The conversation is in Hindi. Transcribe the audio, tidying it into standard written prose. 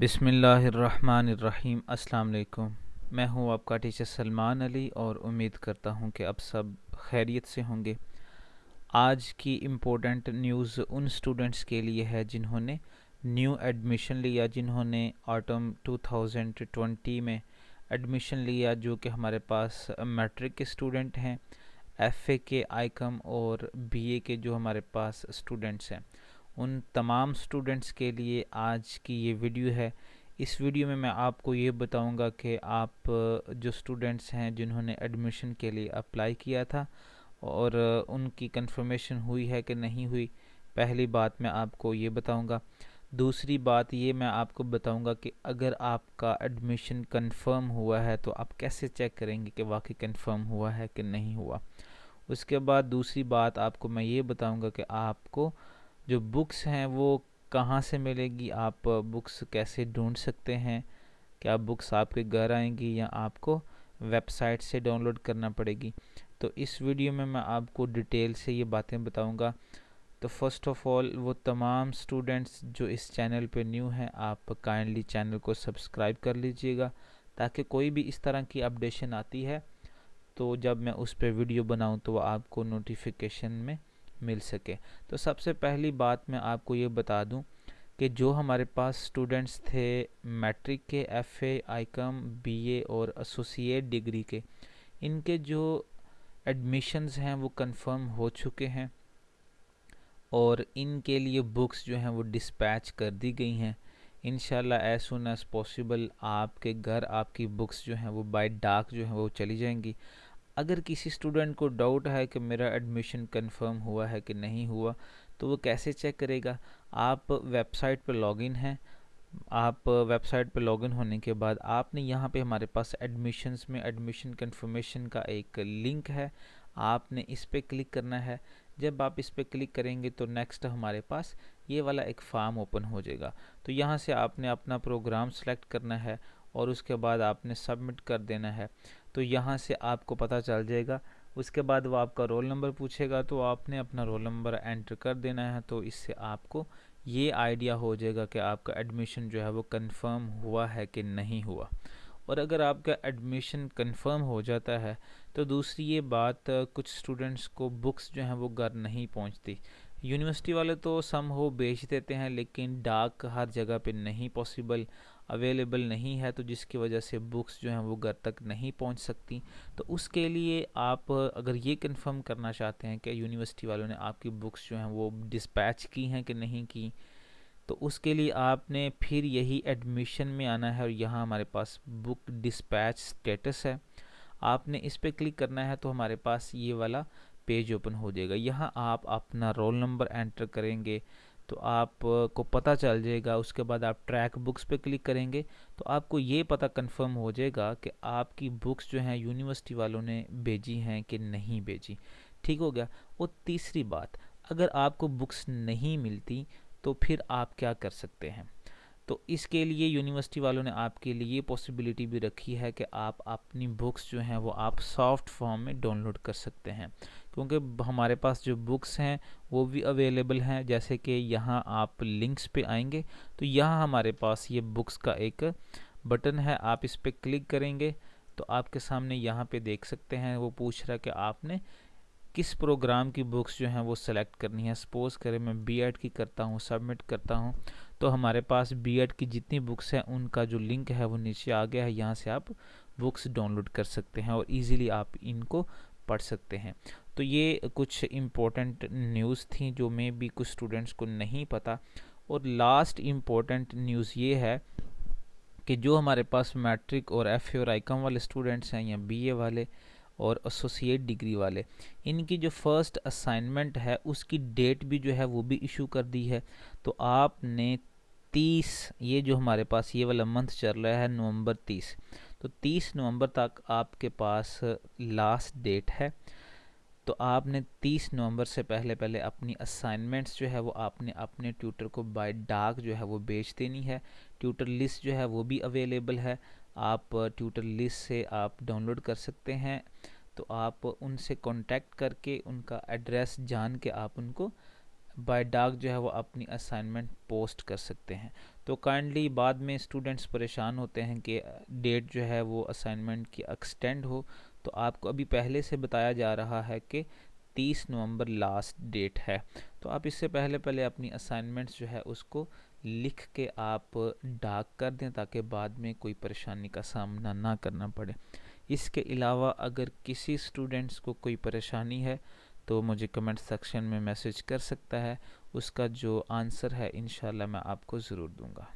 बिस्मिल्लाहिर्रहमानिर्रहीम। अस्सलाम वालेकुम। मैं हूं आपका टीचर सलमान अली और उम्मीद करता हूं कि अब सब खैरियत से होंगे। आज की इम्पोर्टेंट न्यूज़ उन स्टूडेंट्स के लिए है जिन्होंने न्यू एडमिशन लिया, जिन्होंने ऑटम 2020 में एडमिशन लिया, जो कि हमारे पास मैट्रिक के स्टूडेंट हैं, एफ़ए के, आईकम और बीए के जो हमारे पास स्टूडेंट्स हैं। उन तमाम स्टूडेंट्स के लिए आज की ये वीडियो है। इस वीडियो में मैं आपको ये बताऊंगा कि आप जो स्टूडेंट्स हैं जिन्होंने एडमिशन के लिए अप्लाई किया था और उनकी कंफर्मेशन हुई है कि नहीं हुई, पहली बात मैं आपको ये बताऊंगा। दूसरी बात ये मैं आपको बताऊंगा कि अगर आपका एडमिशन कंफर्म हुआ है तो आप कैसे चेक करेंगे कि वाकई कंफर्म हुआ है कि नहीं हुआ। उसके बाद दूसरी बात आपको मैं ये बताऊंगा कि आपको जो बुक्स हैं वो कहाँ से मिलेगी, आप बुक्स कैसे ढूंढ सकते हैं, क्या बुक्स आपके घर आएंगी या आपको वेबसाइट से डाउनलोड करना पड़ेगी। तो इस वीडियो में मैं आपको डिटेल से ये बातें बताऊंगा। तो फर्स्ट ऑफ ऑल वो तमाम स्टूडेंट्स जो इस चैनल पे न्यू हैं, आप काइंडली चैनल को सब्सक्राइब कर लीजिएगा ताकि कोई भी इस तरह की अपडेशन आती है तो जब मैं उस पर वीडियो बनाऊं तो वो आपको नोटिफिकेशन में मिल सके। तो सबसे पहली बात मैं आपको ये बता दूं कि जो हमारे पास स्टूडेंट्स थे मैट्रिक के, एफ़ए, आईकम, बीए और एसोसिएट डिग्री के, इनके जो एडमिशन्स हैं वो कंफर्म हो चुके हैं और इनके लिए बुक्स जो हैं वो डिस्पैच कर दी गई हैं। इंशाल्लाह एज सुन एज पॉसिबल आपके घर आपकी बुक्स जो हैं वो बाय डाक जो हैं वो चली जाएंगी। अगर किसी स्टूडेंट को डाउट है कि मेरा एडमिशन कंफर्म हुआ है कि नहीं हुआ, तो वो कैसे चेक करेगा। आप वेबसाइट पर लॉगिन हैं, आप वेबसाइट पर लॉगिन होने के बाद आपने यहाँ पे हमारे पास एडमिशन्स में एडमिशन कंफर्मेशन का एक लिंक है, आपने इस पर क्लिक करना है। जब आप इस पर क्लिक करेंगे तो नेक्स्ट हमारे पास ये वाला एक फॉर्म ओपन हो जाएगा। तो यहाँ से आपने अपना प्रोग्राम सेलेक्ट करना है और उसके बाद आपने सबमिट कर देना है। तो यहाँ से आपको पता चल जाएगा। उसके बाद वो आपका रोल नंबर पूछेगा तो आपने अपना रोल नंबर एंटर कर देना है। तो इससे आपको ये आइडिया हो जाएगा कि आपका एडमिशन जो है वो कंफर्म हुआ है कि नहीं हुआ। और अगर आपका एडमिशन कंफर्म हो जाता है तो दूसरी ये बात, कुछ स्टूडेंट्स को बुक्स जो हैं वो घर नहीं पहुंचती। यूनिवर्सिटी वाले तो सम हो बेच देते हैं लेकिन डाक हर जगह पे नहीं पॉसिबल अवेलेबल नहीं है, तो जिसकी वजह से बुक्स जो हैं वो घर तक नहीं पहुंच सकती। तो उसके लिए आप अगर ये कंफर्म करना चाहते हैं कि यूनिवर्सिटी वालों ने आपकी बुक्स जो हैं वो डिस्पैच की हैं कि नहीं की, तो उसके लिए आपने फिर यही एडमिशन में आना है और यहाँ हमारे पास बुक डिस्पैच स्टेटस है, आपने इस पर क्लिक करना है। तो हमारे पास ये वाला पेज ओपन हो जाएगा। यहाँ आप अपना रोल नंबर एंटर करेंगे तो आपको पता चल जाएगा। उसके बाद आप ट्रैक बुक्स पे क्लिक करेंगे तो आपको ये पता कंफर्म हो जाएगा कि आपकी बुक्स जो हैं यूनिवर्सिटी वालों ने भेजी हैं कि नहीं भेजी। ठीक हो गया। और तीसरी बात, अगर आपको बुक्स नहीं मिलती तो फिर आप क्या कर सकते हैं। तो इसके लिए यूनिवर्सिटी वालों ने आपके लिए ये पॉसिबिलिटी भी रखी है कि आप अपनी बुक्स जो हैं वो आप सॉफ्ट फॉर्म में डाउनलोड कर सकते हैं, क्योंकि हमारे पास जो बुक्स हैं वो भी अवेलेबल हैं। जैसे कि यहाँ आप लिंक्स पे आएंगे तो यहाँ हमारे पास ये बुक्स का एक बटन है, आप इस पर क्लिक करेंगे तो आपके सामने यहाँ पे देख सकते हैं वो पूछ रहा है कि आपने किस प्रोग्राम की बुक्स जो हैं वो सेलेक्ट करनी है। सपोज़ करें मैं बीएड की करता हूँ, सबमिट करता हूँ, तो हमारे पास बीएड की जितनी बुक्स हैं उनका जो लिंक है वो नीचे आ गया है। यहाँ से आप बुक्स डाउनलोड कर सकते हैं और इजीली आप इनको पढ़ सकते हैं। तो ये कुछ इम्पोर्टेंट न्यूज़ थी जो मे भी कुछ स्टूडेंट्स को नहीं पता। और लास्ट इम्पोर्टेंट न्यूज़ ये है कि जो हमारे पास मैट्रिक और एफ़ए और आईकॉम वाले स्टूडेंट्स हैं या बीए वाले और एसोसिएट डिग्री वाले, इनकी जो फर्स्ट असाइनमेंट है उसकी डेट भी जो है वो भी इशू कर दी है। तो आपने 30, ये जो हमारे पास ये वाला मंथ चल रहा है नवंबर 30, तो 30 नवंबर तक आपके पास लास्ट डेट है। तो आपने 30 नवंबर से पहले पहले अपनी असाइनमेंट्स जो है वो आपने अपने ट्यूटर को बाय डाक जो है वो भेज देनी है। ट्यूटर लिस्ट जो है वो भी अवेलेबल है, आप ट्यूटर लिस्ट से आप डाउनलोड कर सकते हैं। तो आप उनसे कांटेक्ट करके उनका एड्रेस जान के आप उनको बाय डाक जो है वो अपनी असाइनमेंट पोस्ट कर सकते हैं। तो काइंडली बाद में स्टूडेंट्स परेशान होते हैं कि डेट जो है वो असाइनमेंट की एक्सटेंड हो, तो आपको अभी पहले से बताया जा रहा है कि 30 नवंबर लास्ट डेट है। तो आप इससे पहले पहले अपनी असाइनमेंट्स जो है उसको लिख के आप डाक कर दें, ताकि बाद में कोई परेशानी का सामना ना करना पड़े। इसके अलावा अगर किसी स्टूडेंट्स को कोई परेशानी है तो मुझे कमेंट सेक्शन में मैसेज कर सकता है, उसका जो आंसर है इंशाल्लाह मैं आपको ज़रूर दूंगा।